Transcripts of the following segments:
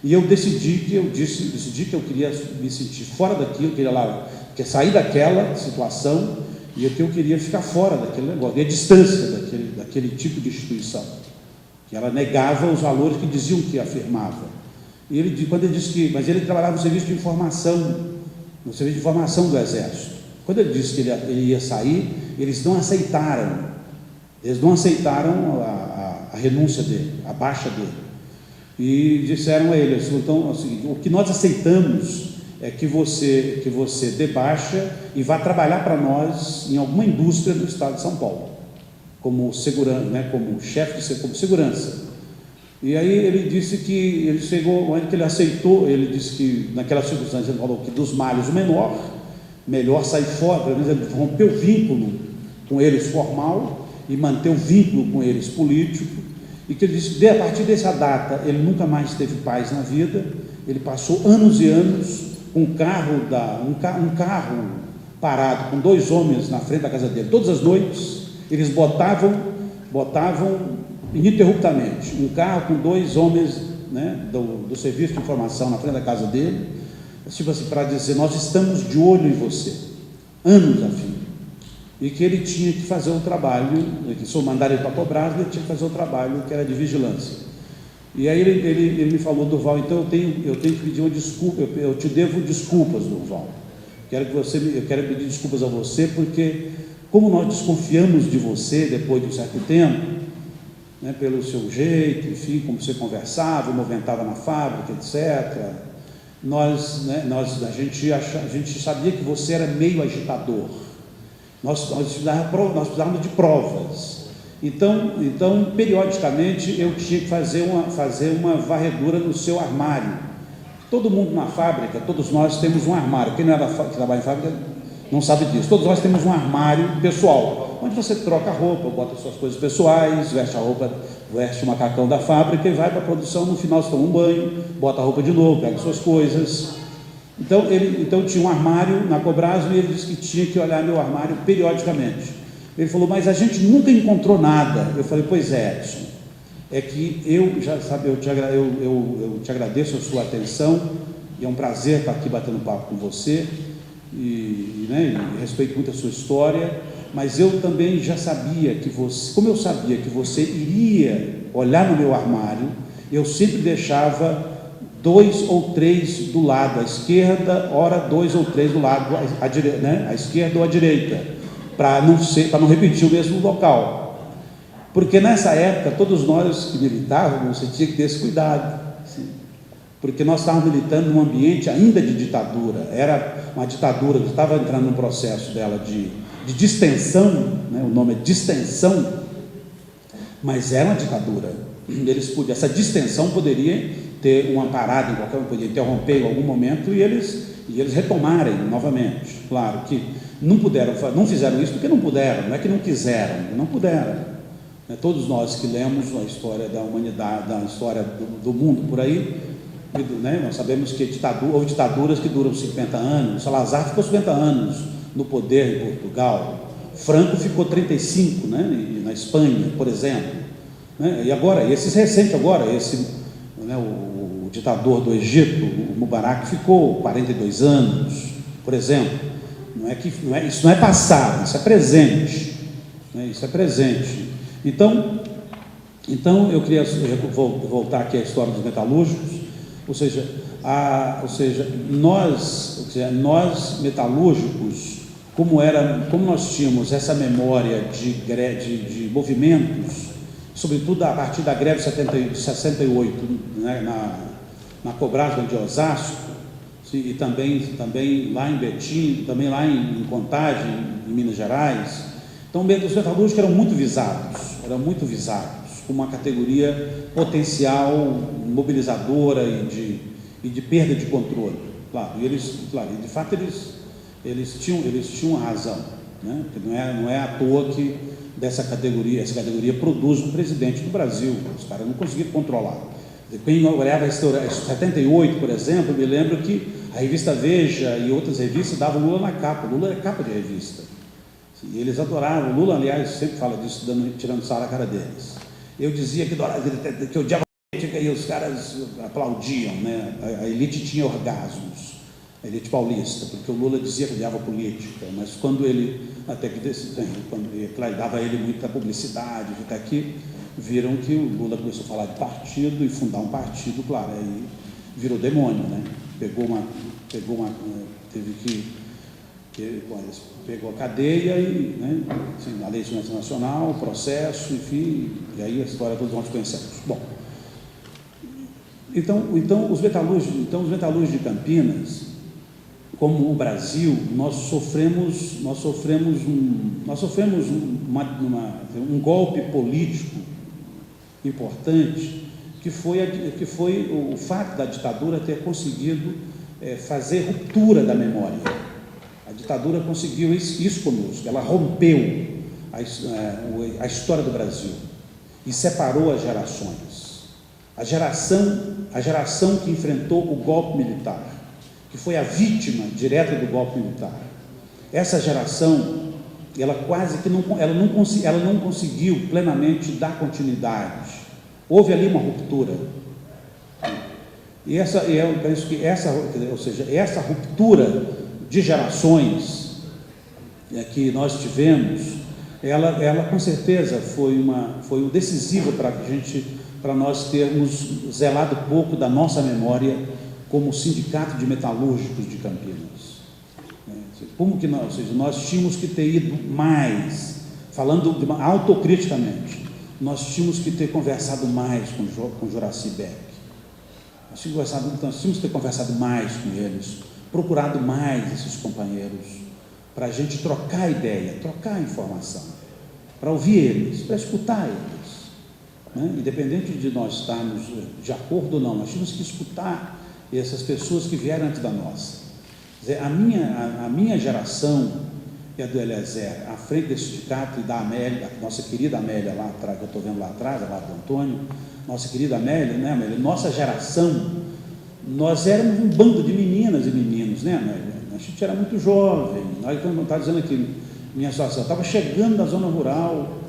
E eu decidi que eu queria me sentir fora daquilo, queria sair daquela situação, e que eu queria ficar fora daquele negócio, e a distância daquele tipo de instituição, que ela negava os valores que diziam que afirmava. E quando ele disse que, mas ele trabalhava no serviço de informação, do Exército. Quando ele disse que ele ia sair, eles não aceitaram a renúncia dele, a baixa dele. E disseram a ele, então, é o seguinte: o que nós aceitamos é que você dê baixa e vá trabalhar para nós em alguma indústria do estado de São Paulo, como segurança, né, como chefe como segurança. E aí ele disse que ele chegou, onde que ele aceitou, ele disse que naquela circunstância ele falou que dos males o menor, melhor sair fora, pelo menos ele rompeu o vínculo com eles formal e manter o vínculo com eles político, e que ele disse que a partir dessa data ele nunca mais teve paz na vida. Ele passou anos e anos com um carro parado com 2 homens na frente da casa dele. Todas as noites eles botavam ininterruptamente um carro com 2 homens, né, do serviço de informação na frente da casa dele, tipo assim, para dizer: nós estamos de olho em você, anos a fim. E que ele tinha que fazer um trabalho, que se eu mandar ele para Cobras, ele tinha que fazer um trabalho que era de vigilância. E aí ele me falou: Durval, então eu tenho que pedir uma desculpa, eu te devo desculpas, Durval. Eu quero pedir desculpas a você, porque como nós desconfiamos de você depois de um certo tempo, né, pelo seu jeito, enfim, como você conversava, movimentava na fábrica, etc., a gente sabia que você era meio agitador. Nós precisávamos de provas. Então, periodicamente, eu tinha que fazer uma varredura no seu armário. Todo mundo na fábrica, todos nós temos um armário. Quem que trabalha em fábrica não sabe disso. Todos nós temos um armário pessoal, onde você troca a roupa, bota suas coisas pessoais, veste a roupa, veste o macacão da fábrica e vai para a produção. No final você toma um banho, bota a roupa de novo, pega suas coisas. Então tinha um armário na Cobras, e ele disse que tinha que olhar meu armário periodicamente. Ele falou: mas a gente nunca encontrou nada. Eu falei: pois é, Edson, é que eu te agradeço a sua atenção, e é um prazer estar aqui batendo papo com você, e respeito muito a sua história, mas eu também já sabia que como eu sabia que você iria olhar no meu armário, eu sempre deixava 2 ou 3 do lado à esquerda, ora 2 ou 3 do lado à direita, né? À esquerda ou à direita, para não repetir o mesmo local, porque nessa época todos nós que militávamos, você tinha que ter esse cuidado, assim, porque nós estávamos militando num ambiente ainda de ditadura. Era uma ditadura que estava entrando num processo dela de distensão, né? O nome é distensão, mas era uma ditadura. Essa distensão poderia ter uma parada em qualquer momento, podia interromper em algum momento e eles retomarem novamente. Claro que não fizeram isso porque não puderam, não é que não quiseram, não puderam. Todos nós que lemos a história da humanidade, a história do mundo por aí, né, nós sabemos que houve ditaduras que duram 50 anos. Salazar ficou 50 anos no poder em Portugal, Franco ficou 35, né, na Espanha, por exemplo, né? E agora, esses recentes agora, o ditador do Egito, o Mubarak, ficou 42 anos, por exemplo. Isso não é passado, isso é presente, né? Isso é presente. Então eu queria voltar aqui à história dos metalúrgicos, ou seja, nós metalúrgicos, como nós tínhamos essa memória de movimentos, sobretudo a partir da greve de 68, né, na Cobras de Osasco, e também lá em Betim, também lá em Contagem, em Minas Gerais. Então, os metalúrgicos eram muito visados, com uma categoria potencial mobilizadora e de perda de controle. Claro, e de fato eles tinham razão, né? Porque não é à toa que essa categoria produz um presidente do Brasil. Os caras não conseguiram controlar. Quem olhava em 78, por exemplo, me lembro que a revista Veja e outras revistas davam Lula na capa. Lula é capa de revista. E eles adoravam. Lula, aliás, sempre fala disso, tirando sarro na cara deles. Eu dizia que odiava e os caras aplaudiam, né? A elite tinha orgasmos, a elite paulista, porque o Lula dizia que odiava política, mas quando ele, até que quando dava a ele muita publicidade, até aqui, viram que o Lula começou a falar de partido e fundar um partido, claro, aí virou demônio, né? Teve que pegou a cadeia e, né, assim, a lei de segurança nacional, o processo, enfim, e aí a história todos nós conhecemos. Bom, então os metalúrgicos de Campinas, como o Brasil, nós sofremos um golpe político importante, que foi o fato da ditadura ter conseguido fazer ruptura da memória. A ditadura conseguiu isso conosco, ela rompeu a história do Brasil e separou as gerações. A geração que enfrentou o golpe militar, que foi a vítima direta do golpe militar, essa geração, ela quase que não conseguiu plenamente dar continuidade. Houve ali uma ruptura. E eu penso que essa ruptura de gerações que nós tivemos, ela com certeza foi decisiva para nós termos zelado pouco da nossa memória como Sindicato de Metalúrgicos de Campinas. Como que nós tínhamos que ter ido mais, falando autocriticamente, nós tínhamos que ter conversado mais com Juracy Beck. Nós tínhamos que ter conversado mais com eles, procurado mais esses companheiros, para a gente trocar ideia, trocar informação, para ouvir eles, para escutar eles, né? Independente de nós estarmos de acordo ou não, nós tínhamos que escutar essas pessoas que vieram antes da nossa. Quer dizer, a minha geração, que é do Eliezer, à frente desse sindicato, e da Amélia, a nossa querida Amélia lá atrás, que eu estou vendo lá atrás, ao lado do Antônio, nossa querida Amélia, né, Amélia? Nossa geração, nós éramos um bando de meninas e meninos, né, Amélia? A gente era muito jovem. Nós, como eu estava dizendo aqui, minha situação, estava chegando da zona rural,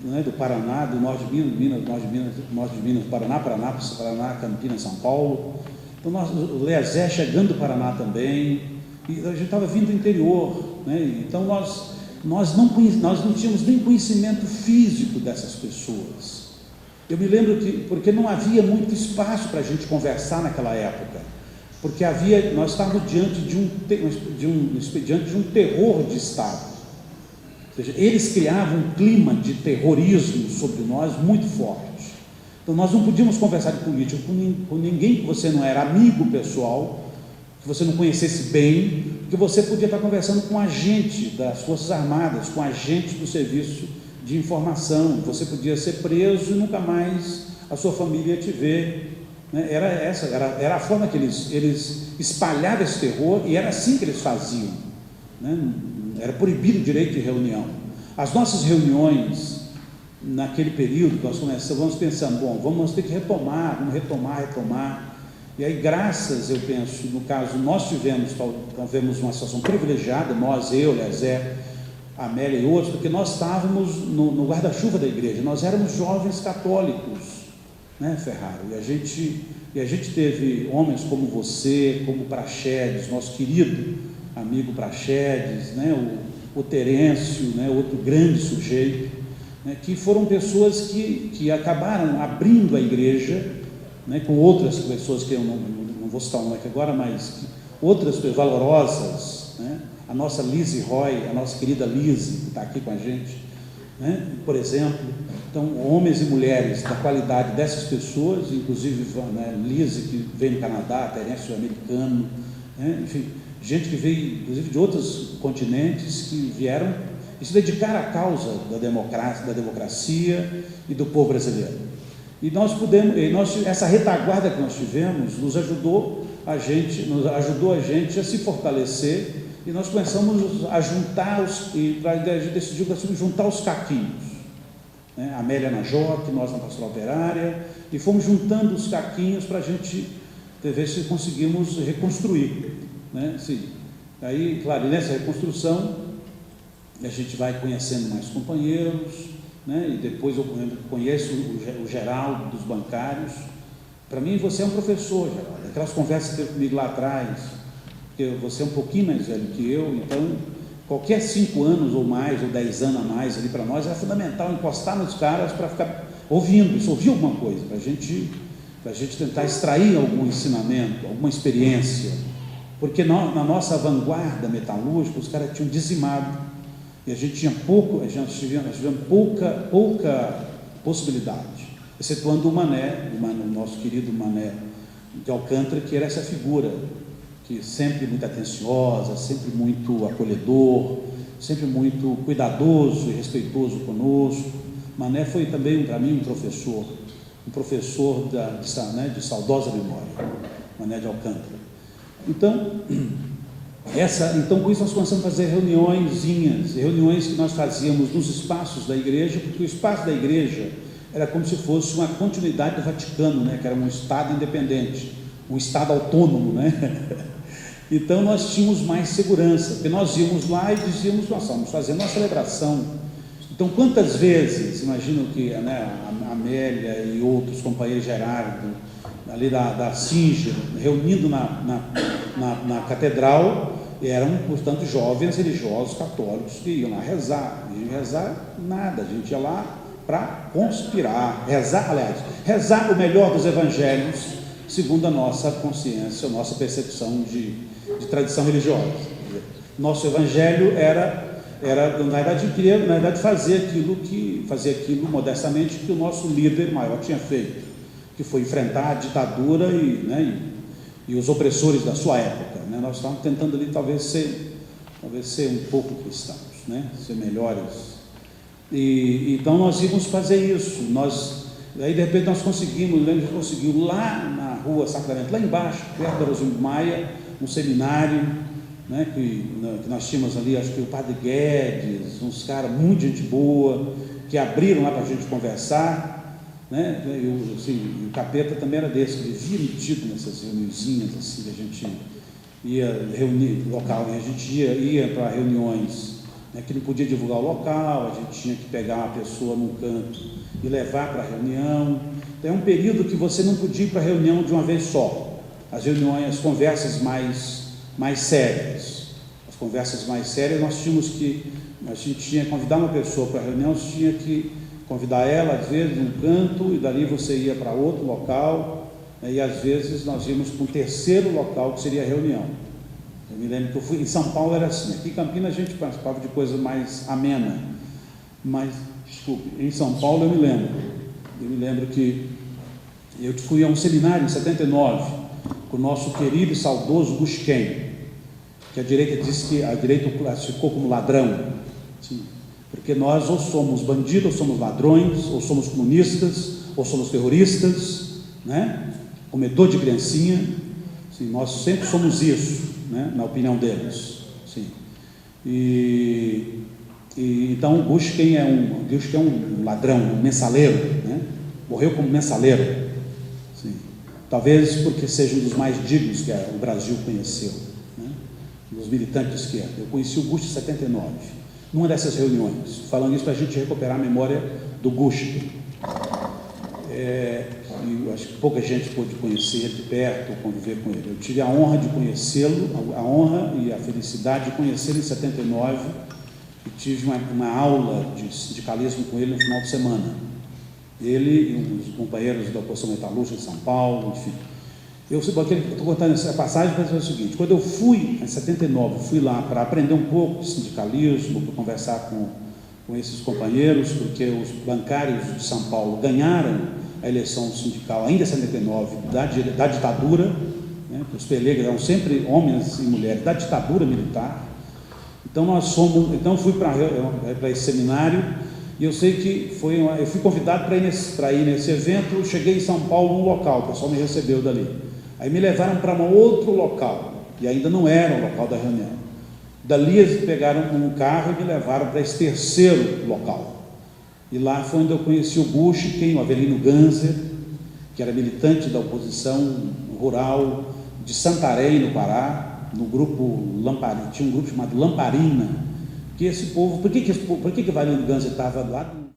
né, do Paraná, do norte de Minas, Paraná, Campinas, São Paulo. Então, o Eliezer chegando do Paraná também, e a gente estava vindo do interior, né? Então nós não tínhamos nem conhecimento físico dessas pessoas. Eu me lembro porque não havia muito espaço para a gente conversar naquela época, porque nós estávamos diante de um terror de Estado. Ou seja, eles criavam um clima de terrorismo sobre nós muito forte. Então nós não podíamos conversar de política com ninguém que você não era amigo pessoal, que você não conhecesse bem, porque você podia estar conversando com agente das Forças Armadas, com agente do Serviço de Informação. Você podia ser preso e nunca mais a sua família ia te ver, né? Era a forma que eles espalhavam esse terror, e era assim que eles faziam, né? Era proibido o direito de reunião. As nossas reuniões naquele período, nós vamos pensando, vamos ter que retomar. E aí, graças, eu penso, no caso, nós tivemos uma situação privilegiada, nós, eu, Eliezer, Amélia e outros, porque nós estávamos no guarda-chuva da igreja, nós éramos jovens católicos, né, Ferraro? E a gente teve homens como você, como Praxedes, nosso querido amigo Praxedes, né, o Terêncio, né, outro grande sujeito, né, que foram pessoas que acabaram abrindo a igreja, né, com outras pessoas que eu não vou citar o nome aqui agora, mas outras pessoas valorosas, né? A nossa Lise Roy, a nossa querida Lise, que está aqui com a gente, né? Por exemplo. Então, homens e mulheres da qualidade dessas pessoas, inclusive, né, Lise, que veio do Canadá, Terêncio americano, né? Enfim, gente que veio, inclusive, de outros continentes, que vieram e se dedicaram à causa da democracia e do povo brasileiro. E essa retaguarda que nós tivemos nos ajudou a gente a se fortalecer, e nós começamos a juntar a gente decidiu juntar os caquinhos, né? A Amélia na JOC, nós na Pastoral Operária, e fomos juntando os caquinhos para a gente ver se conseguimos reconstruir, né? Sim. Aí, claro, nessa reconstrução a gente vai conhecendo mais companheiros, né? E depois eu conheço o Geraldo dos bancários, Para mim, você é um professor, Geraldo. Aquelas conversas que teve comigo lá atrás, porque você é um pouquinho mais velho que eu, então qualquer 5 anos ou mais, ou 10 anos a mais ali para nós, era fundamental encostar nos caras para ficar ouvindo, isso, ouvir alguma coisa, para a gente tentar extrair algum ensinamento, alguma experiência, porque na nossa vanguarda metalúrgica, os caras tinham dizimado, e a gente tinha nós tivemos pouca possibilidade, excetuando o Mané, o nosso querido Mané de Alcântara, que era essa figura, que sempre muito atenciosa, sempre muito acolhedor, sempre muito cuidadoso e respeitoso conosco. Mané foi também, para mim, um professor de saudosa memória, Mané de Alcântara. Então, com isso nós começamos a fazer reuniões que nós fazíamos nos espaços da igreja, porque o espaço da igreja era como se fosse uma continuidade do Vaticano, né, que era um Estado independente, um Estado autônomo, né? Então nós tínhamos mais segurança, porque nós íamos lá e dizíamos, nós estamos fazendo uma celebração. Então quantas vezes, imagino que, né, a Amélia e outros companheiros, Gerardo, ali da Singer, reunindo na catedral, eram, portanto, jovens religiosos católicos que iam lá rezar. E rezar nada, a gente ia lá para conspirar, rezar o melhor dos evangelhos, segundo a nossa consciência, a nossa percepção de tradição religiosa. Nosso evangelho era na verdade fazer aquilo modestamente que o nosso líder maior tinha feito, que foi enfrentar a ditadura e os opressores da sua época, né? Nós estávamos tentando ali talvez ser um pouco cristãos, né? Ser melhores, e então nós íamos fazer isso. Aí de repente nós conseguimos lá na rua Sacramento, lá embaixo, perto da Rosimbo Maia, um seminário, né, que nós tínhamos ali, acho que o Padre Guedes, uns caras, muita gente boa, que abriram lá para a gente conversar, né? O Capeta também era desse, ele via metido nessas reuniõezinhas, assim, a gente ia reunir local, a gente ia para reuniões, né, que não podia divulgar o local, a gente tinha que pegar uma pessoa num canto e levar para a reunião. Então é um período que você não podia ir para a reunião de uma vez só. As reuniões, as conversas mais sérias, a gente tinha que convidar uma pessoa para a reunião, você tinha que convidar ela, às vezes, num canto, e dali você ia para outro local, né, e às vezes nós íamos para um terceiro local, que seria a reunião. Eu me lembro que eu fui, em São Paulo era assim, aqui em Campinas a gente participava de coisa mais amena, mas, desculpe, em São Paulo eu me lembro que eu fui a um seminário em 79, com o nosso querido e saudoso Busquem, que a direita disse que a direita o classificou como ladrão. Sim, porque nós ou somos bandidos, ou somos ladrões, ou somos comunistas, ou somos terroristas, né? Comedor de criancinha. Sim, nós sempre somos isso, né? Na opinião deles. Sim. Então Busquem é um ladrão, um mensaleiro, né? Morreu como mensaleiro. Sim. Talvez porque seja um dos mais dignos que o Brasil conheceu, né? Dos militantes de esquerda. Eu conheci o Gusto em 79, numa dessas reuniões, falando isso para a gente recuperar a memória do Gusto. Eu acho que pouca gente pôde conhecer de perto, conviver com ele. Eu tive a honra de conhecê-lo, a honra e a felicidade de conhecê-lo em 79, e tive uma aula de sindicalismo com ele no final de semana. Ele e os companheiros da oposição metalúrgica de São Paulo, enfim. Eu estou contando essa passagem para dizer o seguinte: quando eu fui, em 79, fui lá para aprender um pouco de sindicalismo, para conversar com esses companheiros, porque os bancários de São Paulo ganharam a eleição sindical ainda em 79, da ditadura, né? Os pelegos eram sempre homens e mulheres da ditadura militar. Então eu fui para esse seminário, e eu sei que eu fui convidado para ir nesse evento. Cheguei em São Paulo, num local, o pessoal me recebeu dali, aí me levaram para um outro local, e ainda não era o local da reunião. Dali eles pegaram um carro e me levaram para esse terceiro local, e lá foi onde eu conheci o Busquem, o Avelino Ganser, que era militante da oposição rural de Santarém, no Pará, no grupo Lamparina. Tinha um grupo chamado Lamparina, que esse povo, por que o Avelino Ganser estava lá?